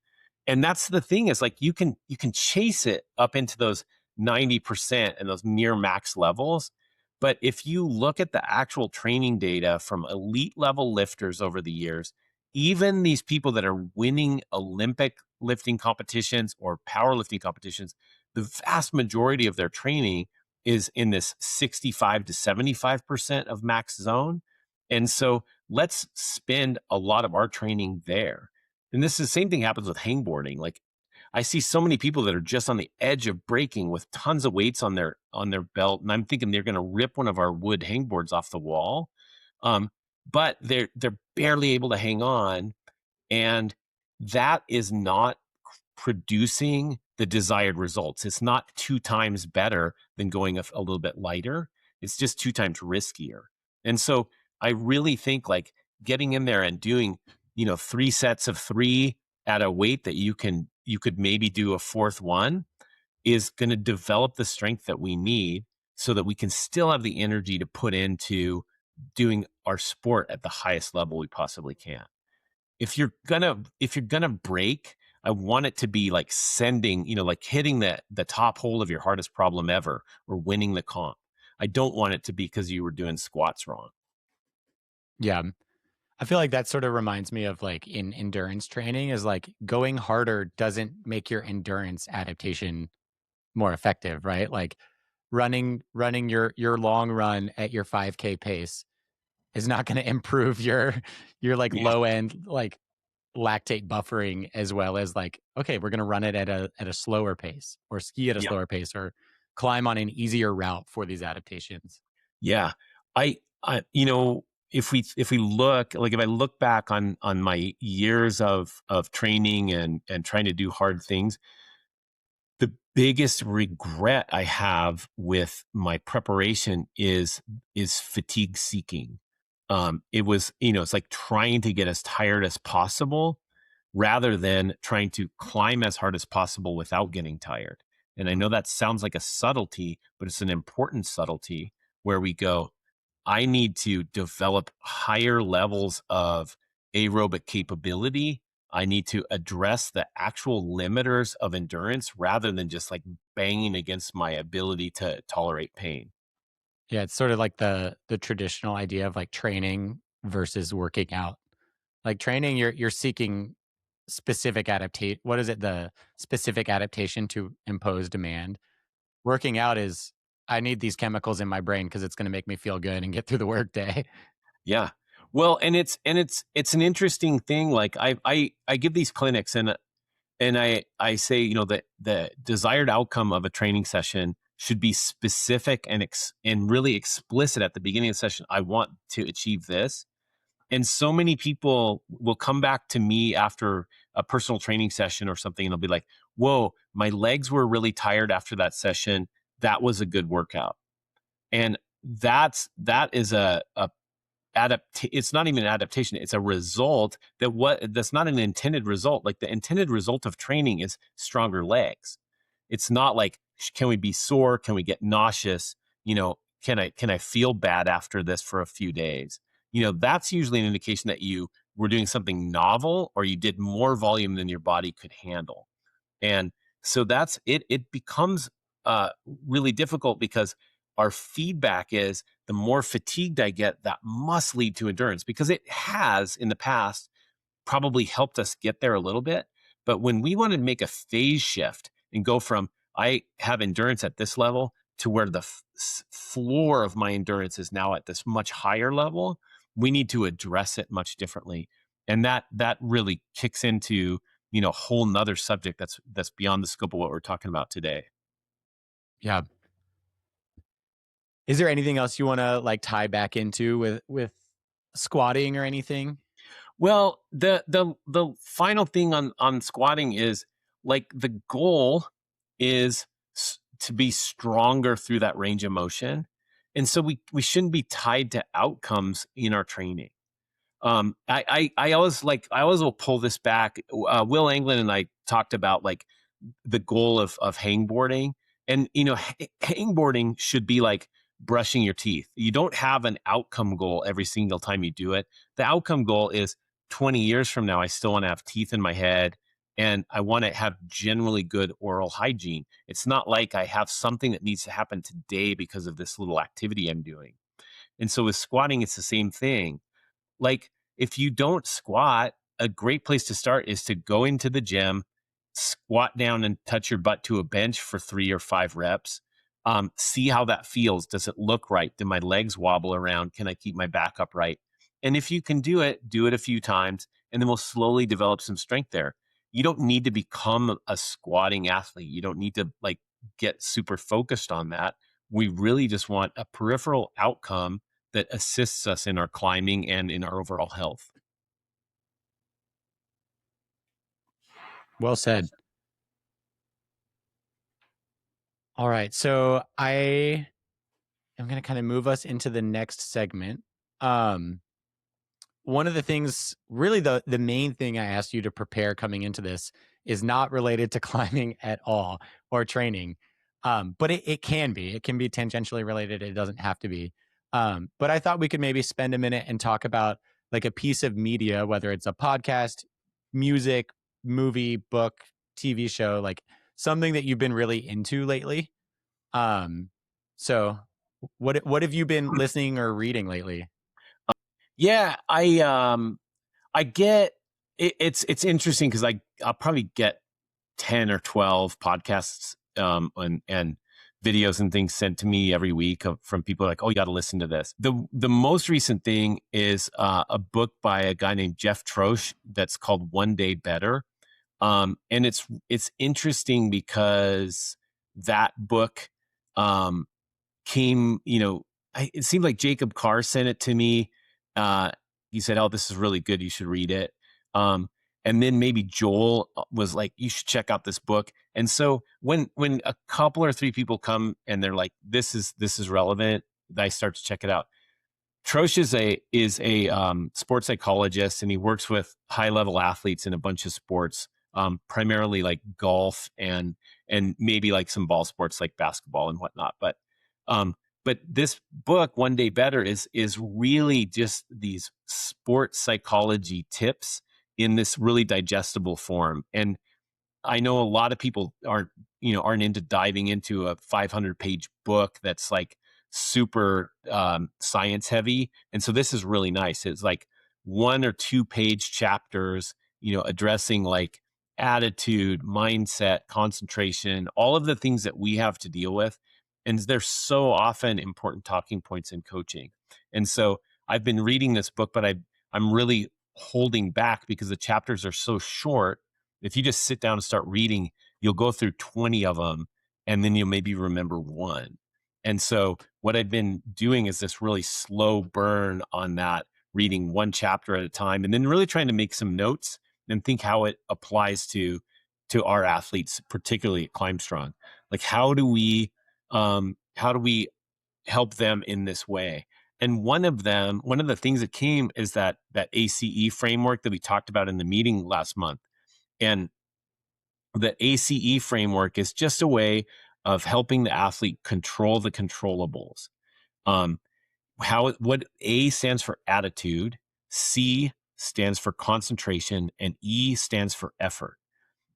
And that's the thing, is like you can chase it up into those 90% and those near max levels. But if you look at the actual training data from elite level lifters over the years, even these people that are winning Olympic lifting competitions or powerlifting competitions, the vast majority of their training is in this 65 to 75% of max zone. And so let's spend a lot of our training there. And this is the same thing happens with hangboarding. Like, I see so many people that are just on the edge of breaking with tons of weights on their belt, and I'm thinking they're going to rip one of our wood hangboards off the wall. Um, but they're barely able to hang on, and that is not producing the desired results. It's not 2 times better than going a little bit lighter. It's just 2 times riskier. And so I really think like getting in there and doing, 3 sets of 3 at a weight that you could maybe do a fourth one is going to develop the strength that we need so that we can still have the energy to put into doing our sport at the highest level we possibly can. If you're gonna break, I want it to be like sending, like hitting the top hole of your hardest problem ever or winning the comp. I don't want it to be because you were doing squats wrong. Yeah. I feel like that sort of reminds me of like in endurance training is like going harder doesn't make your endurance adaptation more effective, right? Like running your long run at your 5K pace is not going to improve your like Yeah. low end like lactate buffering as well as like, okay, we're going to run it at a slower pace or ski at a Yeah. slower pace or climb on an easier route for these adaptations. Yeah. I if we look, like if I look back on my years of training and trying to do hard things, the biggest regret I have with my preparation is fatigue seeking. It was, it's like trying to get as tired as possible rather than trying to climb as hard as possible without getting tired. And I know that sounds like a subtlety, but it's an important subtlety where we go, I need to develop higher levels of aerobic capability. I need to address the actual limiters of endurance rather than just like banging against my ability to tolerate pain. Yeah, it's sort of like the traditional idea of like training versus working out. Like training, you're seeking specific adaptate. What is it? The specific adaptation to impose demand. Working out is I need these chemicals in my brain because it's going to make me feel good and get through the workday. Yeah. Well, and it's an interesting thing. Like I give these clinics, and I say, that the desired outcome of a training session should be specific and really explicit at the beginning of the session. I want to achieve this. And so many people will come back to me after a personal training session or something, and they'll be like, "Whoa, my legs were really tired after that session. That was a good workout." And that is a it's not even an adaptation, it's a result that's not an intended result. Like, the intended result of training is stronger legs. It's not like, can we be sore, can we get nauseous, can I feel bad after this for a few days. That's usually an indication that you were doing something novel or you did more volume than your body could handle. And so that's it. It becomes really difficult because our feedback is the more fatigued I get, that must lead to endurance, because it has in the past probably helped us get there a little bit. But when we want to make a phase shift and go from I have endurance at this level to where the floor of my endurance is now at this much higher level, we need to address it much differently. And that really kicks into, a whole nother subject that's beyond the scope of what we're talking about today. Yeah. Is there anything else you want to like tie back into with squatting or anything? Well, the final thing on squatting is, like, the goal is to be stronger through that range of motion, and so we shouldn't be tied to outcomes in our training. I always will pull this back. Will Anglin and I talked about, like, the goal of hangboarding, and hangboarding should be like brushing your teeth. You don't have an outcome goal every single time you do it. The outcome goal is 20 years from now, I still want to have teeth in my head and I want to have generally good oral hygiene. It's not like I have something that needs to happen today because of this little activity I'm doing. And so with squatting, it's the same thing. Like, if you don't squat, a great place to start is to go into the gym, squat down and touch your butt to a bench for 3 or 5 reps. See how that feels. Does it look right? Do my legs wobble around? Can I keep my back upright? And if you can do it a few times, and then we'll slowly develop some strength there. You don't need to become a squatting athlete. You don't need to like get super focused on that. We really just want a peripheral outcome that assists us in our climbing and in our overall health. Well said. All right. So I am going to kind of move us into the next segment. One of the things, really the main thing I asked you to prepare coming into this is not related to climbing at all or training. But it can be. It can be tangentially related. It doesn't have to be. But I thought we could maybe spend a minute and talk about like a piece of media, whether it's a podcast, music, movie, book, TV show, like something that you've been really into lately. So what have you been listening or reading lately? Yeah, I get it's interesting because I'll probably get 10 or 12 podcasts and videos and things sent to me every week from people like, oh, you got to listen to this. The most recent thing is a book by a guy named Jeff Troche that's called One Day Better. And it's interesting because that book came, it seemed like Jacob Carr sent it to me. He said, "Oh, this is really good. You should read it." And then maybe Joel was like, "You should check out this book." And so when a couple or three people come and they're like, "This is relevant," I start to check it out. Trosh is a sports psychologist, and he works with high level athletes in a bunch of sports, primarily like golf and maybe like some ball sports like basketball and whatnot. But this book, One Day Better, is really just these sports psychology tips in this really digestible form. And I know a lot of people aren't into diving into a 500-page book that's like super science heavy. And so this is really nice. It's like 1 or 2 page chapters, addressing like attitude, mindset, concentration, all of the things that we have to deal with. And they're so often important talking points in coaching. And so I've been reading this book, but I'm really holding back because the chapters are so short. If you just sit down and start reading, you'll go through 20 of them and then you'll maybe remember one. And so what I've been doing is this really slow burn on that, reading one chapter at a time and then really trying to make some notes and think how it applies to our athletes, particularly at Climb Strong. Like how do we help them in this way? And one of the things that came is that ACE framework that we talked about in the meeting last month. And the ACE framework is just a way of helping the athlete control the controllables. What A stands for attitude, C stands for concentration, and E stands for effort.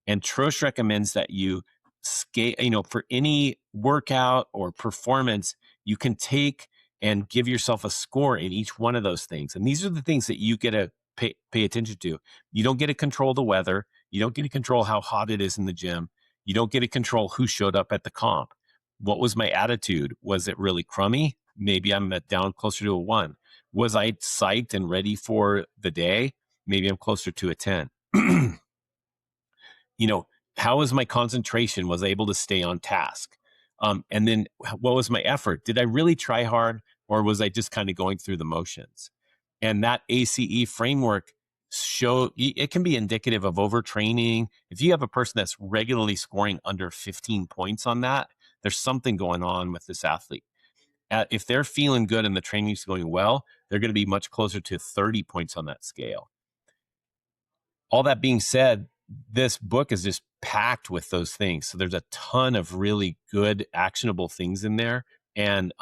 And Trosh recommends that you scale, for any workout or performance, you can take and give yourself a score in each one of those things. And these are the things that you get to pay attention to. You don't get to control the weather. You don't get to control how hot it is in the gym. You don't get to control who showed up at the comp. What was my attitude? Was it really crummy? Maybe I'm down closer to a 1. Was I psyched and ready for the day? Maybe I'm closer to a 10. How was my concentration? Was I able to stay on task? And then what was my effort? Did I really try hard or was I just kind of going through the motions? And that ACE framework it can be indicative of overtraining. If you have a person that's regularly scoring under 15 points on that, there's something going on with this athlete. If they're feeling good and the training's going well, they're going to be much closer to 30 points on that scale. All that being said, this book is just packed with those things. So there's a ton of really good, actionable things in there. And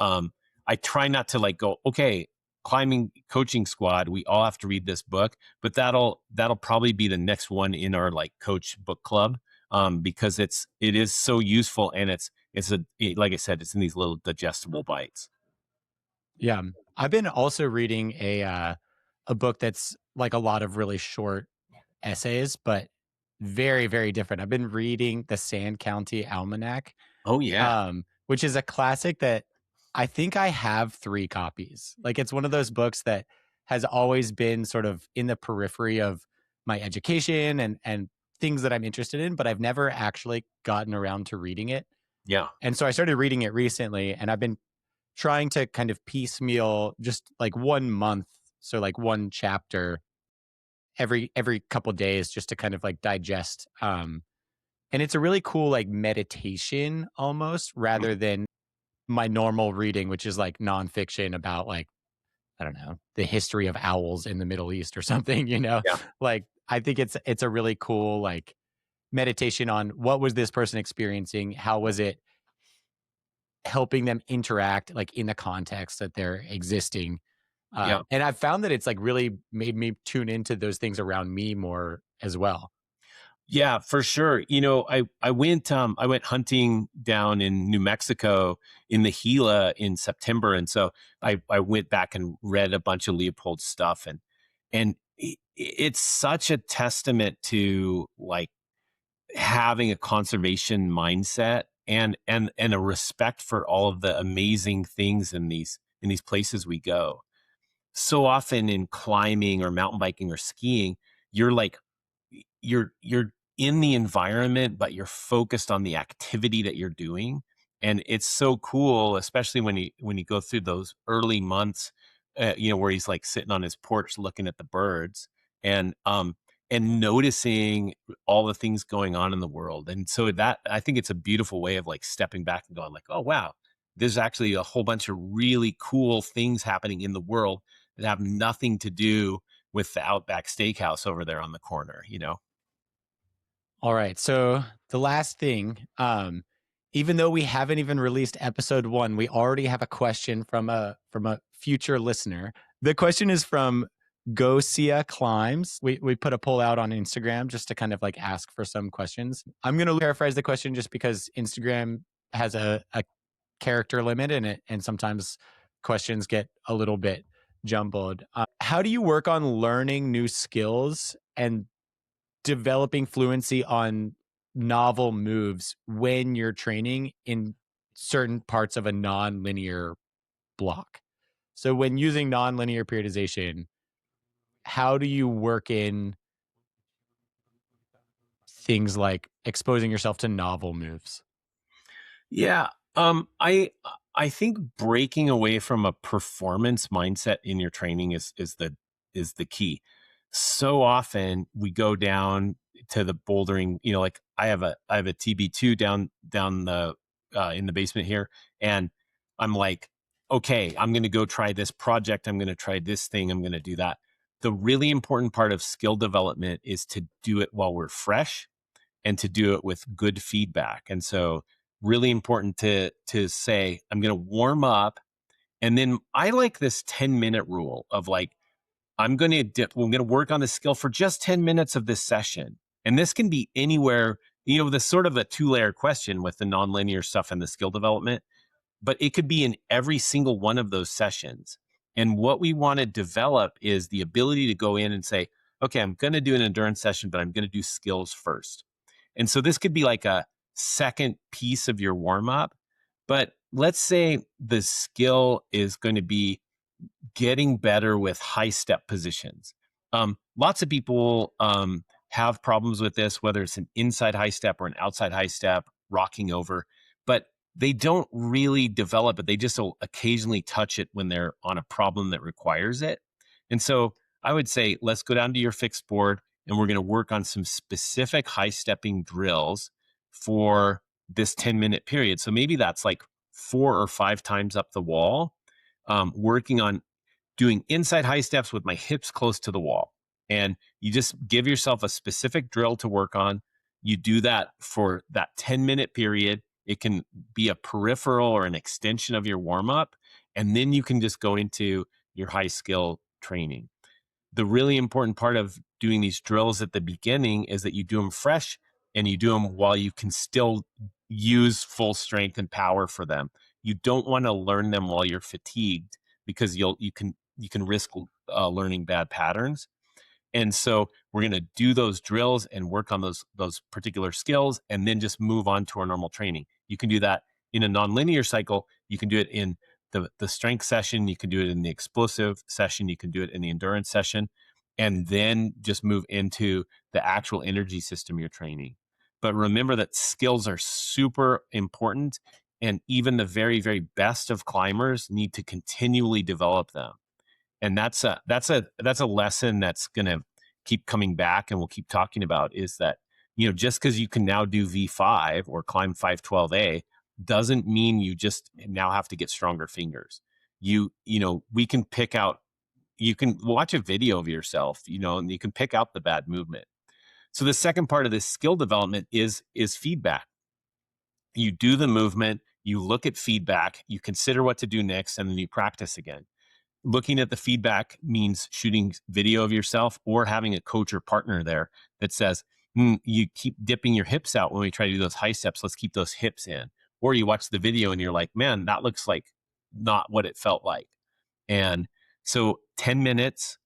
I try not to like go, okay, climbing coaching squad, we all have to read this book, but that'll probably be the next one in our like coach book club, because it is so useful, and like I said, it's in these little digestible bites. Yeah. I've been also reading a book that's like a lot of really short essays, but very, very different. I've been reading the Sand County Almanac, Oh yeah, which is a classic that I think I have 3 copies. Like, it's one of those books that has always been sort of in the periphery of my education and things that I'm interested in, but I've never actually gotten around to reading it. yeah, And so I started reading it recently, and I've been trying to kind of piecemeal just like 1 month, so like 1 chapter every couple days just to kind of like digest. And it's a really cool like meditation almost mm, rather than my normal reading, which is like nonfiction about like, I don't know, the history of owls in the Middle East or something, you know? yeah. Like I think it's a really cool like meditation on what was this person experiencing? How was it helping them interact like in the context that they're existing? Yeah. And I've found that it's like really made me tune into those things around me more as well. Yeah, for sure. I went hunting down in New Mexico in the Gila in September, and so I went back and read a bunch of Leopold's stuff, and it's such a testament to like having a conservation mindset and a respect for all of the amazing things in these places we go. So often in climbing or mountain biking or skiing, you're like you're in the environment, but you're focused on the activity that you're doing. And it's so cool, especially when you go through those early months, where he's like sitting on his porch looking at the birds and noticing all the things going on in the world. And so that I think it's a beautiful way of like stepping back and going like, oh wow, there's actually a whole bunch of really cool things happening in the world that have nothing to do with the Outback Steakhouse over there on the corner, you know? All right. So the last thing, even though we haven't even released episode 1, we already have a question from a future listener. The question is from Gosia Climbs. We put a poll out on Instagram just to kind of like ask for some questions. I'm gonna paraphrase the question just because Instagram has a character limit in it, and sometimes questions get a little bit jumbled. How do you work on learning new skills and developing fluency on novel moves when you're training in certain parts of a non-linear block? So when using non-linear periodization, how do you work in things like exposing yourself to novel moves? Yeah. I think breaking away from a performance mindset in your training is the key. So often we go down to the bouldering, like I have a TB2 down the in the basement here, and I'm like, okay, I'm going to go try this project. I'm going to try this thing. I'm going to do that. The really important part of skill development is to do it while we're fresh and to do it with good feedback. And so really important to say, I'm going to warm up. And then I like this 10-minute rule of like, we're going to work on the skill for just 10 minutes of this session. And this can be anywhere, this sort of a 2-layer question with the nonlinear stuff and the skill development, but it could be in every single one of those sessions. And what we want to develop is the ability to go in and say, okay, I'm going to do an endurance session, but I'm going to do skills first. And so this could be like a second piece of your warm up. But let's say the skill is going to be getting better with high step positions. Lots of people have problems with this, whether it's an inside high step or an outside high step, rocking over, but they don't really develop it. They just will occasionally touch it when they're on a problem that requires it. And so I would say, let's go down to your fixed board and we're going to work on some specific high stepping drills for this 10-minute period. So maybe that's like 4 or 5 times up the wall, working on doing inside high steps with my hips close to the wall. And you just give yourself a specific drill to work on. You do that for that 10-minute period. It can be a peripheral or an extension of your warm up. And then you can just go into your high skill training. The really important part of doing these drills at the beginning is that you do them fresh and you do them while you can still use full strength and power for them. You don't want to learn them while you're fatigued, because you can risk learning bad patterns. And so we're going to do those drills and work on those particular skills, and then just move on to our normal training. You can do that in a nonlinear cycle. You can do it in the strength session. You can do it in the explosive session. You can do it in the endurance session, and then just move into the actual energy system you're training. But remember that skills are super important, and even the very, very best of climbers need to continually develop them. And that's a lesson that's going to keep coming back, and we'll keep talking about, is that, just because you can now do V5 or climb 512A doesn't mean you just now have to get stronger fingers. We can pick out, you can watch a video of yourself, and you can pick out the bad movement. So the second part of this skill development is feedback. You do the movement, you look at feedback, you consider what to do next, and then you practice again. Looking at the feedback means shooting video of yourself, or having a coach or partner there that says, you keep dipping your hips out when we try to do those high steps. Let's keep those hips in. Or you watch the video and you're like, man, that looks like not what it felt like. And so 10 minutes,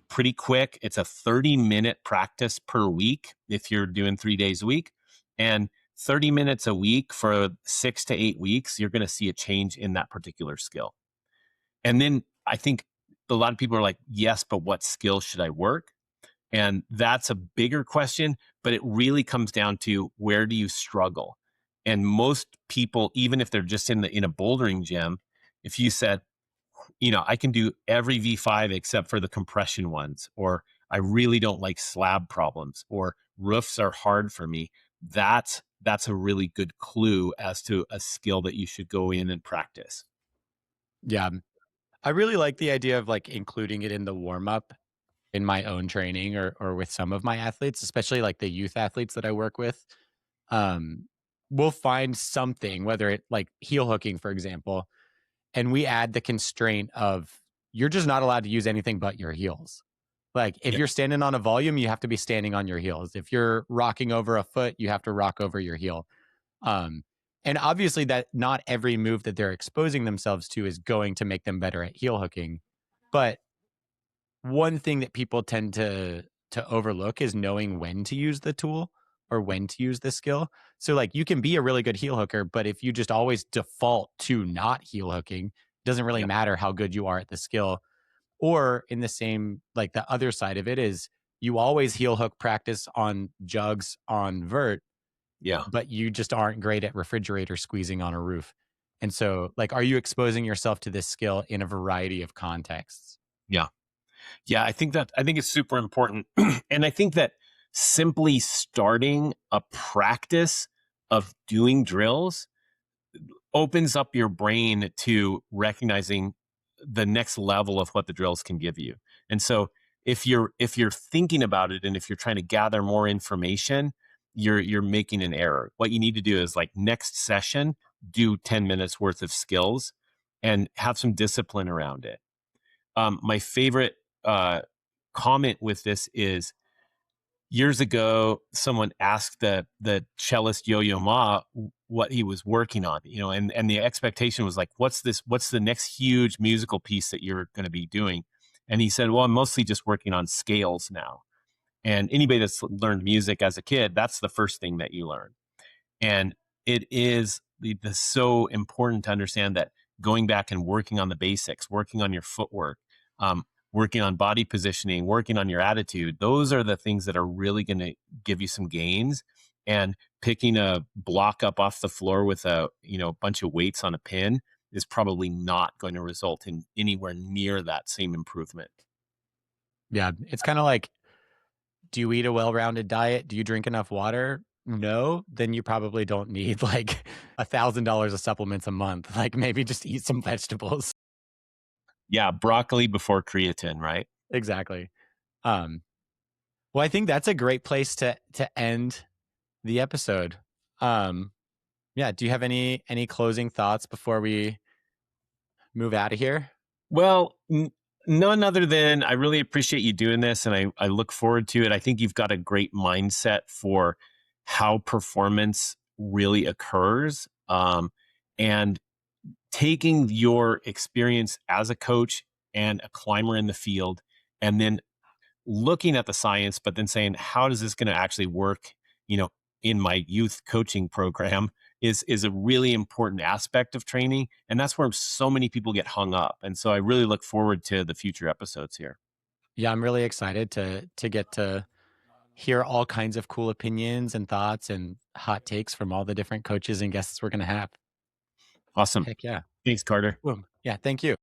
pretty quick. It's a 30-minute practice per week if you're doing 3 days a week. And 30 minutes a week for 6 to 8 weeks, you're going to see a change in that particular skill. And then I think a lot of people are like, yes, but what skills should I work? And that's a bigger question, but it really comes down to, where do you struggle? And most people, even if they're just in a bouldering gym, if you said, I can do every V5 except for the compression ones, or I really don't like slab problems, or roofs are hard for me, that's a really good clue as to a skill that you should go in and practice. Yeah. I really like the idea of like including it in the warm up in my own training, or with some of my athletes, especially like the youth athletes that I work with. Um, we'll find something, whether it like heel hooking, for example, and we add the constraint of, you're just not allowed to use anything but your heels. Like if Yeah. you're standing on a volume, you have to be standing on your heels. If you're rocking over a foot, you have to rock over your heel. Um, and obviously that not every move that they're exposing themselves to is going to make them better at heel hooking. But one thing that people tend to overlook is knowing when to use the tool or when to use the skill. So like you can be a really good heel hooker, but if you just always default to not heel hooking, it doesn't really Yeah. matter how good you are at the skill. Or in the same, like the other side of it is, you always heel hook practice on jugs on vert, Yeah. but you just aren't great at refrigerator squeezing on a roof. And so like, are you exposing yourself to this skill in a variety of contexts? Yeah. Yeah, I think it's super important. And I think that simply starting a practice of doing drills opens up your brain to recognizing the next level of what the drills can give you. And so if you're thinking about it, and if you're trying to gather more information, you're making an error. What you need to do is, like, next session, do 10 minutes worth of skills and have some discipline around it. My favorite uh, comment with this is, years ago, someone asked the cellist Yo-Yo Ma what he was working on, and the expectation was like, what's the next huge musical piece that you're going to be doing? And he said, well, I'm mostly just working on scales now. And anybody that's learned music as a kid, that's the first thing that you learn. And it is so important to understand that going back and working on the basics, working on your footwork, um, working on body positioning, working on your attitude, those are the things that are really going to give you some gains. And picking a block up off the floor with a bunch of weights on a pin is probably not going to result in anywhere near that same improvement. Yeah. It's kind of like, do you eat a well-rounded diet? Do you drink enough water? No, then you probably don't need like $1,000 of supplements a month. Like maybe just eat some vegetables. Yeah, broccoli before creatine, right? Exactly. Um, well, I think that's a great place to end the episode. Um, yeah. Do you have any closing thoughts before we move out of here? Well, none other than I really appreciate you doing this and I look forward to it. I think you've got a great mindset for how performance really occurs. And taking your experience as a coach and a climber in the field, and then looking at the science, but then saying, how does this going to actually work, you know, in my youth coaching program is a really important aspect of training. And that's where so many people get hung up. And so I really look forward to the future episodes here. Yeah, I'm really excited to get to hear all kinds of cool opinions and thoughts and hot takes from all the different coaches and guests we're gonna have. Awesome. Heck yeah. Thanks, Carter. Boom. Yeah, thank you.